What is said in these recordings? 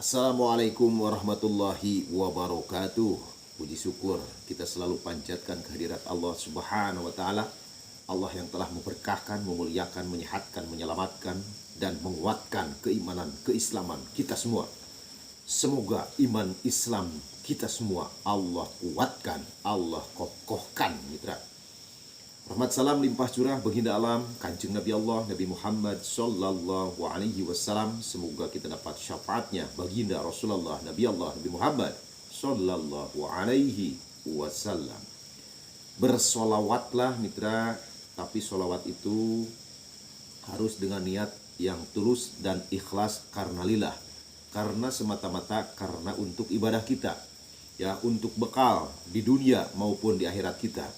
Assalamualaikum warahmatullahi wabarakatuh. Puji syukur kita selalu panjatkan kehadirat Allah Subhanahu wa taala. Allah yang telah memberkahkan, memuliakan, menyehatkan, menyelamatkan dan menguatkan keimanan, keislaman kita semua. Semoga iman Islam kita semua Allah kuatkan, Allah kokohkan, mitra. Rahmat salam limpah curah baginda alam Kanjeng Nabi Allah Nabi Muhammad sallallahu alaihi wasallam. Semoga kita dapat syafaatnya baginda Rasulullah Nabi Allah Nabi Muhammad sallallahu alaihi wasallam. Bersolawatlah mitra, tapi solawat itu harus dengan niat yang tulus dan ikhlas karena lillah, karena semata-mata karena untuk ibadah kita, ya, untuk bekal di dunia maupun di akhirat kita.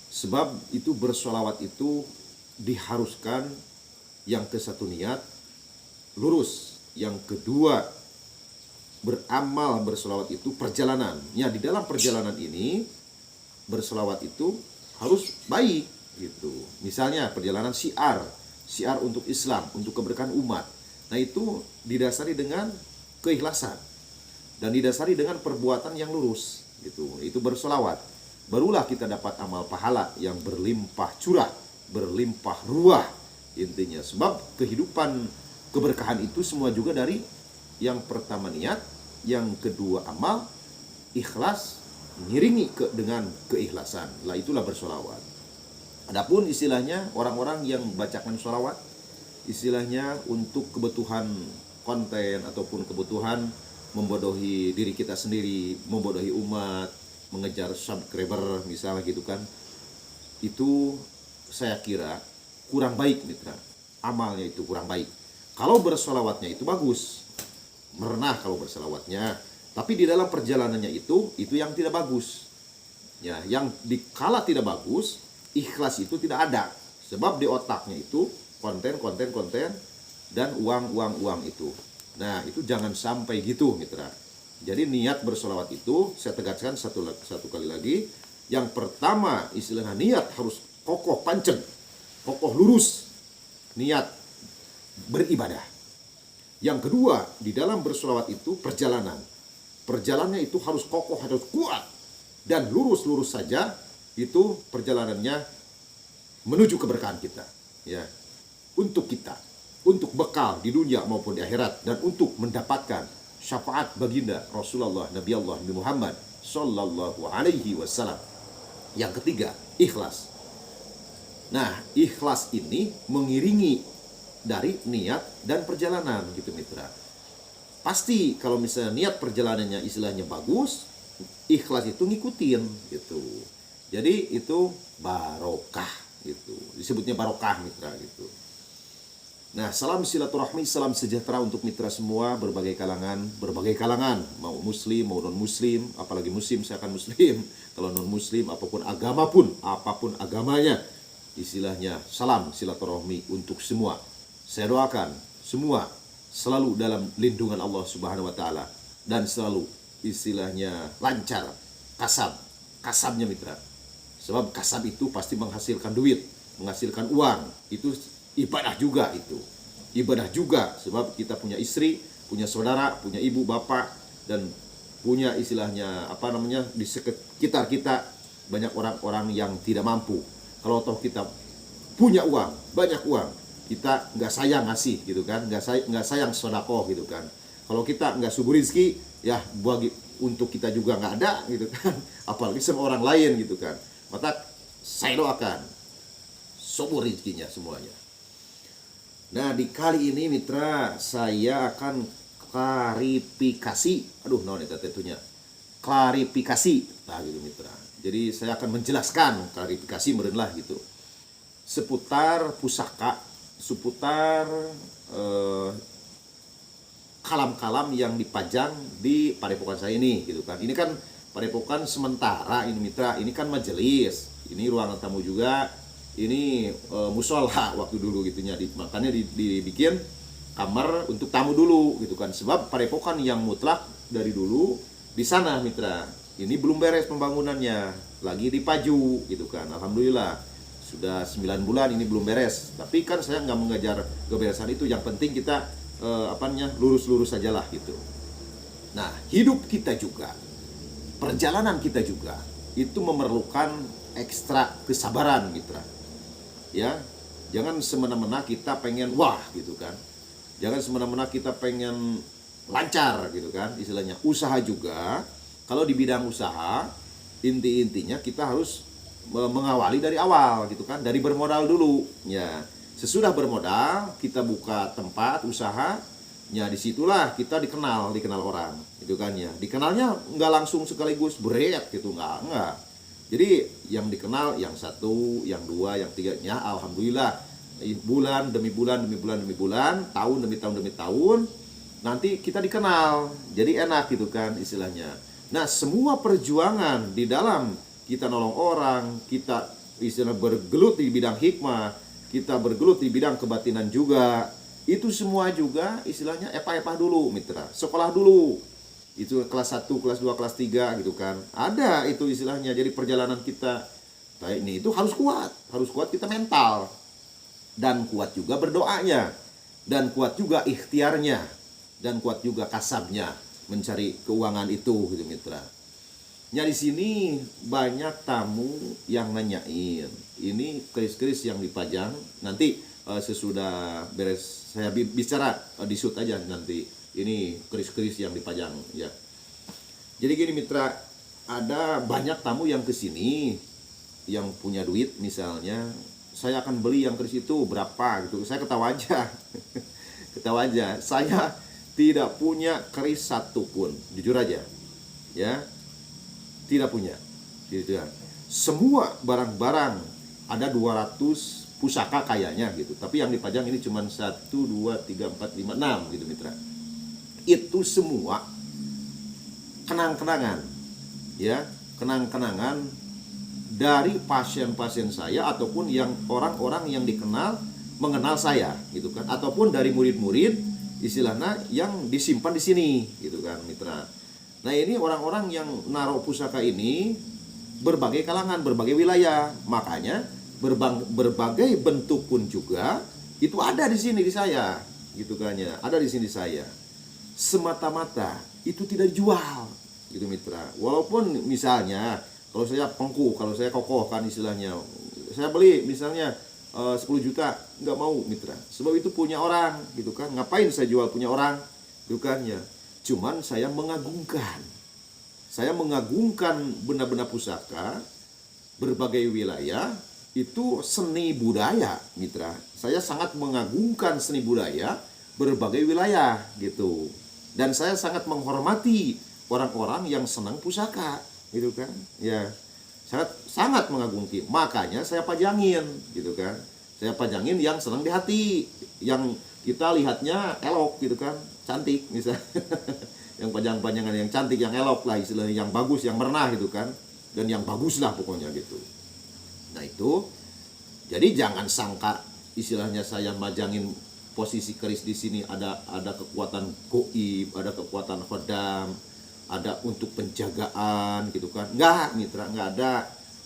Sebab itu bersolawat itu diharuskan, yang ke satu niat lurus, yang kedua beramal. Bersolawat itu perjalanan, ya, di dalam perjalanan ini bersolawat itu harus baik gitu. Misalnya perjalanan syiar untuk Islam, untuk keberkahan umat. Nah, itu didasari dengan keikhlasan dan didasari dengan perbuatan yang lurus gitu. Itu bersolawat. Barulah kita dapat amal pahala yang berlimpah curah, berlimpah ruah intinya. Sebab kehidupan keberkahan itu semua juga dari yang pertama niat, yang kedua amal, ikhlas, mengiringi dengan keikhlasan. Lah itulah bersolawat. Adapun istilahnya orang-orang yang membacakan solawat, istilahnya untuk kebutuhan konten ataupun kebutuhan membodohi diri kita sendiri, membodohi umat, mengejar subscriber misalnya gitu kan, itu saya kira kurang baik mitra. Amalnya itu kurang baik. Kalau bersolawatnya itu bagus, merenah kalau bersolawatnya, tapi di dalam perjalanannya itu yang tidak bagus, ya. Yang dikala tidak bagus, ikhlas itu tidak ada. Sebab di otaknya itu konten dan uang itu. Nah, itu jangan sampai gitu mitra. Jadi niat bersolawat itu saya tegaskan satu kali lagi. Yang pertama istilahnya niat harus kokoh pancen, kokoh lurus, niat beribadah. Yang kedua, di dalam bersolawat itu perjalanannya itu harus kokoh, harus kuat dan lurus saja. Itu perjalanannya menuju keberkahan kita, ya, untuk kita, untuk bekal di dunia maupun di akhirat, dan untuk mendapatkan syafaat baginda Rasulullah Nabi Allah Nabi Muhammad sallallahu alaihi wasallam. Yang ketiga, ikhlas. Nah, ikhlas ini mengiringi dari niat dan perjalanan gitu mitra. Pasti kalau misalnya niat perjalanannya istilahnya bagus, ikhlas itu ngikutin gitu. Jadi itu barokah gitu. Disebutnya barokah mitra gitu. Nah, salam silaturahmi, salam sejahtera untuk mitra semua, berbagai kalangan, mau muslim, mau non-muslim, apalagi muslim, saya akan muslim. Kalau non-muslim, apapun agamanya, istilahnya salam silaturahmi untuk semua. Saya doakan semua selalu dalam lindungan Allah Subhanahu wa taala dan selalu istilahnya lancar kasabnya mitra. Sebab kasab itu pasti menghasilkan duit, menghasilkan uang. Itu ibadah juga itu. Ibadah juga, sebab kita punya istri, punya saudara, punya ibu, bapak, dan punya istilahnya di sekitar kita banyak orang-orang yang tidak mampu. Kalau toh kita punya uang, banyak uang, kita nggak sayang ngasih gitu kan, nggak sayang sedekah gitu kan. Kalau kita nggak subur rezeki, ya untuk kita juga nggak ada gitu kan, apalagi sama orang lain gitu kan. Maka saya doakan subur rezekinya semuanya. Nah, di kali ini mitra saya akan klarifikasi. Klarifikasi. Nah, gitu mitra. Jadi saya akan menjelaskan klarifikasi merenlah gitu. Seputar pusaka, seputar kalam-kalam yang dipajang di padepokan saya ini gitu kan. Ini kan padepokan sementara ini mitra. Ini kan majelis. Ini ruangan tamu juga. Ini musola waktu dulu gitunya, makanya dibikin kamar untuk tamu dulu gitu kan. Sebab padepokan yang mutlak dari dulu di sana mitra, ini belum beres pembangunannya, lagi dipaju gitu kan. Alhamdulillah sudah 9 bulan ini belum beres. Tapi kan saya nggak mengejar keberesan itu, yang penting kita lurus-lurus sajalah gitu. Nah, hidup kita juga, perjalanan kita juga itu memerlukan ekstra kesabaran, mitra. Ya, jangan semena-mena kita pengen wah gitu kan. Jangan semena-mena kita pengen lancar gitu kan, istilahnya. Usaha juga, kalau di bidang usaha, intinya kita harus mengawali dari awal gitu kan, dari bermodal dulu. Ya, sesudah bermodal kita buka tempat usaha, ya disitulah kita dikenal orang gitu kan ya. Dikenalnya nggak langsung sekaligus berat gitu, nggak. Jadi yang dikenal yang satu, yang dua, yang tiga, ya alhamdulillah bulan demi bulan, tahun demi tahun, nanti kita dikenal. Jadi enak gitu kan istilahnya. Nah, semua perjuangan di dalam kita nolong orang, kita istilah bergelut di bidang hikmah, kita bergelut di bidang kebatinan juga, itu semua juga istilahnya epah-epah dulu, mitra. Sekolah dulu. Itu kelas 1, kelas 2, kelas 3 gitu kan. Ada itu istilahnya. Jadi perjalanan kita ini itu harus kuat kita mental. Dan kuat juga berdoanya. Dan kuat juga ikhtiarnya. Dan kuat juga kasabnya mencari keuangan itu gitu, mitra. Ya, di sini banyak tamu yang nanyain, ini keris-keris yang dipajang nanti sesudah beres saya bicara di shoot aja nanti. Ini keris-keris yang dipajang ya. Jadi gini, mitra, ada banyak tamu yang kesini yang punya duit, misalnya saya akan beli yang keris itu berapa gitu. Saya ketawa aja. Ketawa aja. Saya tidak punya keris satupun, jujur aja. Ya. Tidak punya. Gitu ya. Semua barang-barang ada 200 pusaka kayaknya gitu. Tapi yang dipajang ini cuma 1 2 3 4 5 6 gitu, mitra. Itu semua kenang-kenangan. Ya, kenang-kenangan dari pasien-pasien saya ataupun yang orang-orang yang dikenal mengenal saya gitu kan, ataupun dari murid-murid istilahnya yang disimpan di sini gitu kan, mitra. Nah, ini orang-orang yang naruh pusaka ini berbagai kalangan, berbagai wilayah. Makanya berbagai bentuk pun juga itu ada di sini di saya gitu kan ya. Ada di sini saya. Semata-mata itu tidak dijual gitu, mitra. Walaupun misalnya kalau saya pengku, kalau saya kokoh kan istilahnya, saya beli misalnya 10 juta, nggak mau, mitra. Sebab itu punya orang gitu kan. Ngapain saya jual punya orang gitu kan ya. Cuman saya mengagungkan benda-benda pusaka berbagai wilayah. Itu seni budaya, mitra. Saya sangat mengagungkan seni budaya berbagai wilayah gitu. Dan saya sangat menghormati orang-orang yang senang pusaka gitu kan. Ya, sangat mengagumi. Makanya saya pajangin gitu kan. Saya pajangin yang senang di hati, yang kita lihatnya elok gitu kan, cantik misalnya. Yang panjang-panjangan yang cantik, yang elok lah istilahnya, yang bagus, yang mernah gitu kan. Dan yang bagus lah pokoknya gitu. Nah, itu jadi jangan sangka istilahnya saya majangin posisi keris di sini ada kekuatan goib, ada kekuatan khodam, ada untuk penjagaan gitu kan. Enggak, mitra, enggak ada.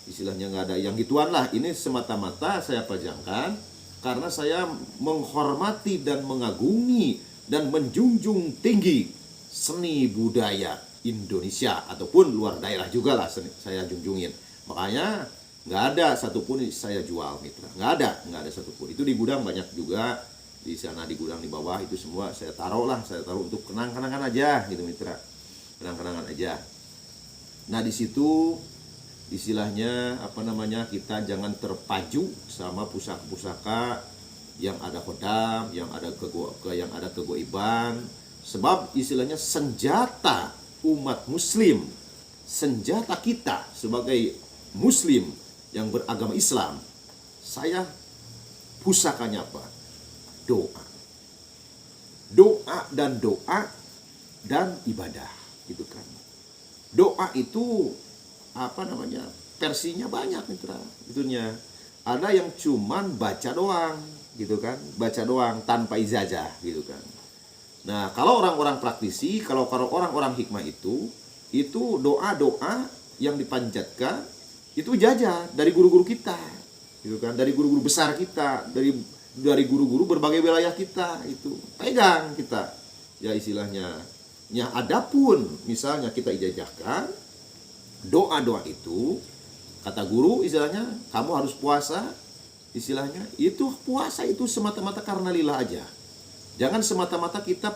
Istilahnya enggak ada yang gituan lah. Ini semata-mata saya pajangkan karena saya menghormati dan mengagumi dan menjunjung tinggi seni budaya Indonesia ataupun luar daerah juga lah saya junjungin. Makanya nggak ada satupun saya jual, mitra. Nggak ada satupun. Itu di gudang banyak juga. Di sana di gudang di bawah itu semua saya taruh untuk kenang-kenangan aja gitu, mitra. Kenang-kenangan aja. Nah, di situ istilahnya kita jangan terpacu sama pusaka-pusaka yang ada khodam, yang ada kegoiban. Sebab istilahnya senjata umat muslim, senjata kita sebagai muslim yang beragama Islam, saya pusakanya apa? Doa dan ibadah gitu kan. Doa itu versinya banyak, mitra. Itunya ada yang cuman baca doang gitu kan, baca doang tanpa ijazah gitu kan. Nah, kalau orang-orang praktisi, kalau orang-orang hikmah itu doa-doa yang dipanjatkan itu ijazah dari guru-guru kita gitu kan, dari guru-guru besar kita, dari guru-guru berbagai wilayah kita, itu pegang kita ya istilahnya. Ya, adapun misalnya kita ijazahkan doa-doa itu, kata guru istilahnya kamu harus puasa, istilahnya itu puasa itu semata-mata karena lillah aja. Jangan semata-mata kita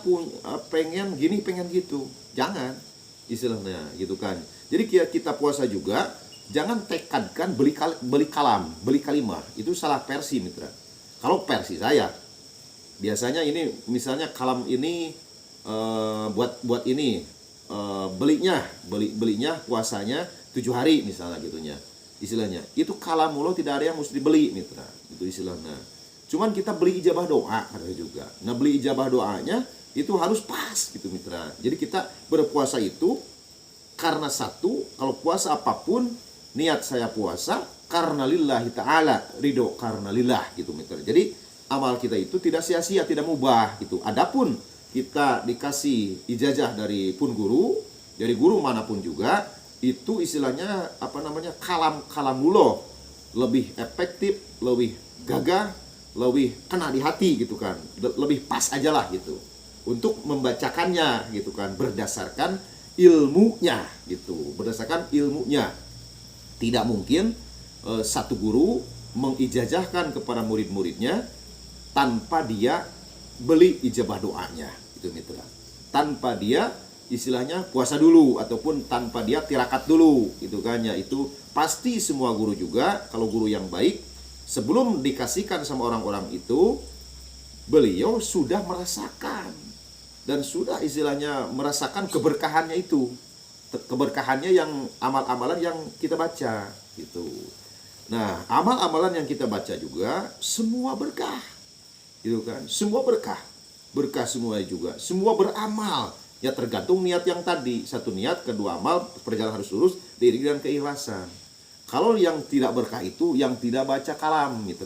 pengen gini pengen gitu, jangan istilahnya gitu kan. Jadi kita puasa juga jangan tekadkan beli kalimah, itu salah versi mitra. Kalau versi saya biasanya ini misalnya kalam ini buat ini belinya puasanya 7 hari misalnya gitunya istilahnya, itu kalamullah tidak ada yang mesti dibeli mitra, itu istilahnya. Cuman kita beli ijabah doa ada juga. Nah, beli ijabah doanya itu harus pas gitu mitra. Jadi kita berpuasa itu karena satu, kalau puasa apapun niat saya puasa karena lillahi ta'ala, ridho karena lillah gitu mitra. Jadi amal kita itu tidak sia-sia, tidak mubah gitu. Adapun kita dikasih ijazah dari guru manapun juga, itu istilahnya kalamullah lebih efektif, lebih gagah, lebih kena di hati gitu kan, lebih pas aja lah gitu untuk membacakannya gitu kan, berdasarkan ilmunya gitu, berdasarkan ilmunya. Tidak mungkin satu guru mengijazahkan kepada murid-muridnya tanpa dia beli ijabah doanya itu mitra, tanpa dia istilahnya puasa dulu ataupun tanpa dia tirakat dulu gitu kan ya. Itu pasti semua guru juga, kalau guru yang baik sebelum dikasihkan sama orang-orang itu, beliau sudah merasakan dan sudah istilahnya merasakan keberkahannya itu, keberkahannya yang amal-amalan yang kita baca gitu. Nah, amal-amalan yang kita baca juga semua berkah gitu kan, semua berkah semua juga, semua beramal ya, tergantung niat yang tadi, satu niat, kedua amal, perjalanan harus lurus diiringi dengan keikhlasan. Kalau yang tidak berkah itu yang tidak baca kalam gitu,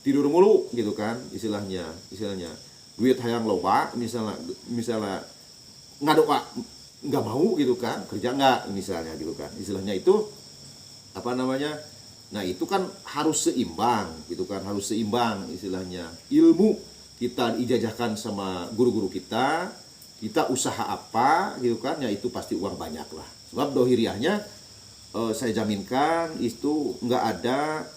tidur mulu gitu kan istilahnya duit hayang loba misalnya nggak doa nggak mau gitu kan, kerja nggak misalnya gitu kan istilahnya, itu nah itu kan harus seimbang gitu kan, harus seimbang istilahnya. Ilmu kita ijazahkan sama guru-guru kita usaha apa gitu kan ya, itu pasti uang banyak lah. Sebab dohiriahnya saya jaminkan itu nggak ada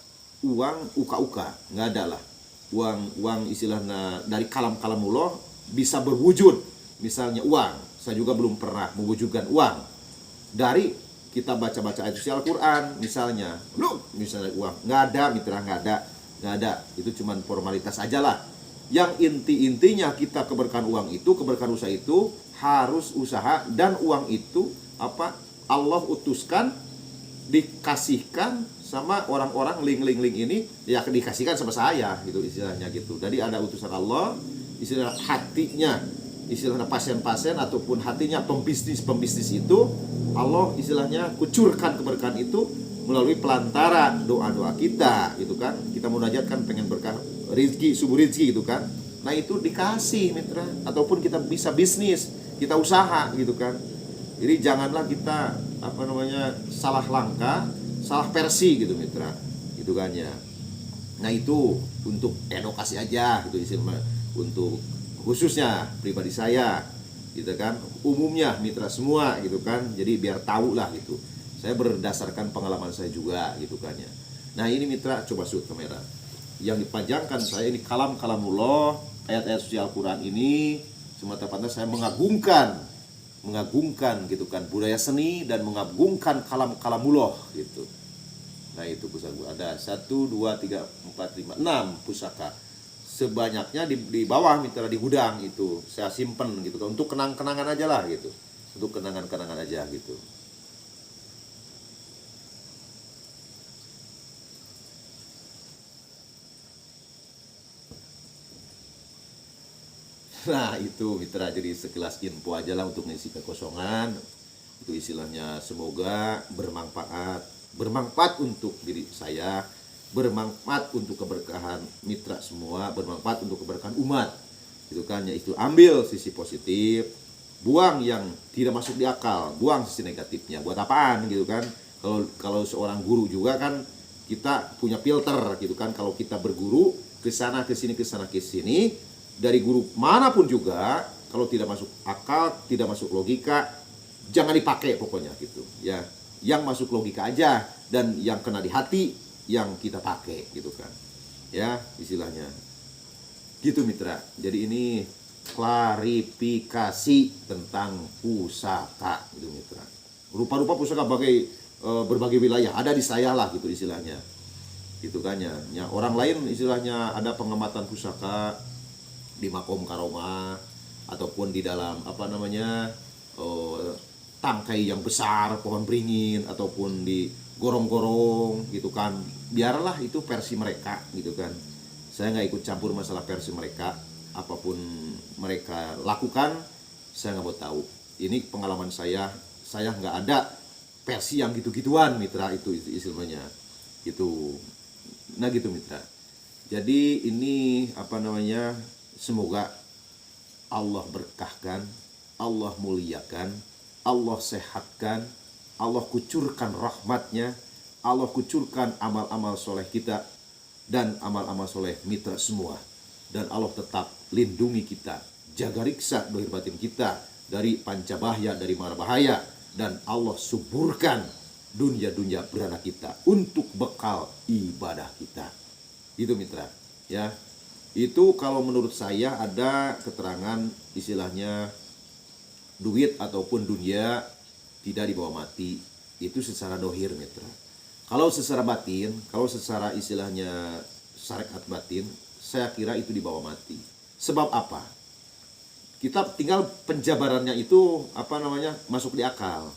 uang uka-uka, nggak ada lah uang istilahnya dari kalamullah bisa berwujud. Misalnya uang, saya juga belum pernah mewujudkan uang dari kita baca-baca ayat suci Al-Quran misalnya, misalnya uang nggak ada mitra, nggak ada, itu cuman formalitas aja lah. Yang intinya kita keberkahan uang itu, keberkahan usaha itu harus usaha, dan uang itu Allah utuskan dikasihkan sama orang-orang link ini ya, dikasihkan sama saya gitu istilahnya gitu. Jadi ada utusan Allah, istilah hatinya, istilahnya pasien-pasien ataupun hatinya pembisnis itu Allah istilahnya kucurkan keberkahan itu melalui pelantara doa-doa kita gitu kan. Kita munajatkan pengen berkah rezeki, subur rezeki gitu kan. Nah itu dikasih mitra, ataupun kita bisa bisnis, kita usaha gitu kan. Jadi janganlah kita salah langkah, salah versi gitu mitra, gitu kan ya. Nah itu untuk edukasi aja gitu istilah, untuk khususnya pribadi saya gitu kan, umumnya mitra semua gitu kan. Jadi biar tahu lah gitu. Saya berdasarkan pengalaman saya juga gitu kan ya. Nah ini mitra, coba shoot kamera. Yang dipajangkan saya ini kalamullah, ayat-ayat suci Al-Quran ini semata-mata saya mengagungkan gitu kan budaya seni dan mengagungkan kalamullah gitu. Nah itu pusaka ada 1, 2, 3, 4, 5, 6 pusaka. Sebanyaknya di bawah mitra, di gudang itu saya simpen gitu kan, untuk kenang-kenangan aja lah gitu, untuk kenangan-kenangan aja gitu. Nah itu mitra, jadi sekelas info aja lah untuk ngisi kekosongan. Itu istilahnya semoga bermanfaat untuk diri saya, bermanfaat untuk keberkahan mitra semua, bermanfaat untuk keberkahan umat gitu kan ya. Itu ambil sisi positif, buang yang tidak masuk di akal, buang sisi negatifnya. Buat apaan gitu kan. Kalau seorang guru juga kan kita punya filter gitu kan. Kalau kita berguru ke sana ke sini dari guru manapun juga, kalau tidak masuk akal, tidak masuk logika, jangan dipakai pokoknya gitu ya. Yang masuk logika aja, dan yang kena di hati yang kita pakai gitu kan ya, istilahnya gitu mitra. Jadi ini klarifikasi tentang pusaka gitu mitra. Rupa-rupa pusaka berbagai wilayah ada di saya lah gitu istilahnya gitu kan ya. Orang lain istilahnya ada pengamatan pusaka di makom karomah ataupun di dalam tangkai yang besar pohon beringin ataupun di gorong-gorong gitu kan. Biarlah itu versi mereka gitu kan. Saya nggak ikut campur masalah versi mereka. Apapun mereka lakukan, saya nggak mau tahu. Ini pengalaman saya nggak ada versi yang gitu-gituan mitra, itu istilahnya gitu. Nah gitu mitra. Jadi ini semoga Allah berkahkan, Allah muliakan, Allah sehatkan, Allah kucurkan rahmatnya, Allah kucurkan amal-amal soleh kita dan amal-amal soleh mitra semua. Dan Allah tetap lindungi kita, jaga riksa dohir batin kita dari pancabahaya, dari mara bahaya. Dan Allah suburkan dunia-dunia beranak kita untuk bekal ibadah kita. Itu mitra ya. Itu kalau menurut saya ada keterangan istilahnya duit ataupun dunia tidak dibawa mati, itu secara dohir mitra. Kalau secara batin, kalau secara istilahnya syariat batin, saya kira itu dibawa mati. Sebab apa? Kita tinggal penjabarannya itu masuk di akal.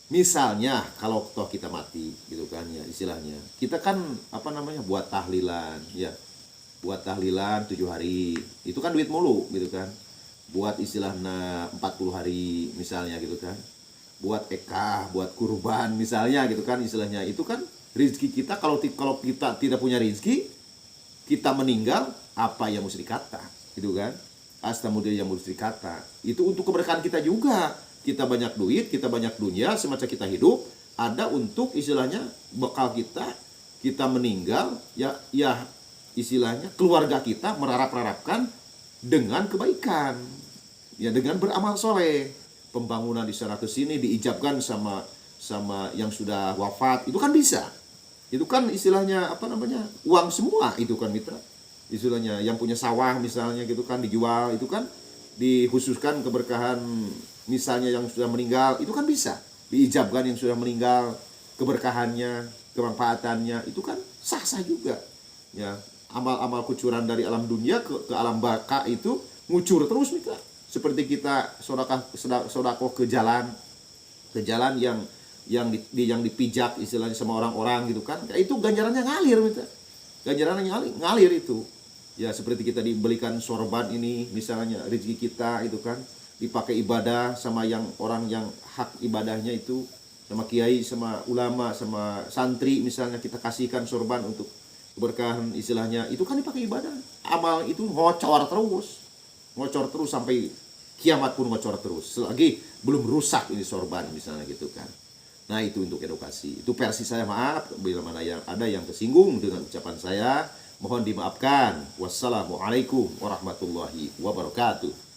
Misalnya kalau toh kita mati gitu kan ya, istilahnya kita kan buat tahlilan ya, buat tahlilan 7 hari itu kan duit mulu gitu kan. Buat istilahnya 40 hari misalnya gitu kan, buat ekah, buat kurban misalnya gitu kan, istilahnya itu kan rezeki kita. Kalau kita tidak punya rezeki, kita meninggal, apa yang mesti dikata gitu kan, astamudil yang mesti dikata itu untuk keberkahan kita juga. Kita banyak duit, kita banyak dunia, semasa kita hidup ada untuk istilahnya bekal kita meninggal ya istilahnya keluarga kita merarap-rarapkan dengan kebaikan ya, dengan beramal soleh. Pembangunan di sana ke sini diijabkan sama yang sudah wafat, itu kan bisa. Itu kan istilahnya uang semua itu kan mitra. Istilahnya yang punya sawah misalnya gitu kan dijual, itu kan dikhususkan keberkahan. Misalnya yang sudah meninggal, itu kan bisa diijabkan yang sudah meninggal, keberkahannya, kemanfaatannya, itu kan sah-sah juga ya. Amal-amal kucuran dari alam dunia ke alam baka itu ngucur terus mitra. Seperti kita sodakoh ke jalan yang dipijak istilahnya sama orang-orang gitu kan, itu ganjarannya ngalir mitra. Ganjarannya ngalir itu ya. Seperti kita dibelikan sorban ini misalnya, rezeki kita itu kan dipakai ibadah sama orang yang hak ibadahnya itu, sama kiai, sama ulama, sama santri misalnya, kita kasihkan sorban untuk keberkahan istilahnya, itu kan dipakai ibadah. Amal itu ngocor terus sampai kiamat pun ngocor terus selagi belum rusak ini sorban misalnya gitu kan. Nah itu untuk edukasi. Itu versi saya, maaf bila mana yang ada yang tersinggung dengan ucapan saya, mohon dimaafkan. Wassalamualaikum warahmatullahi wabarakatuh.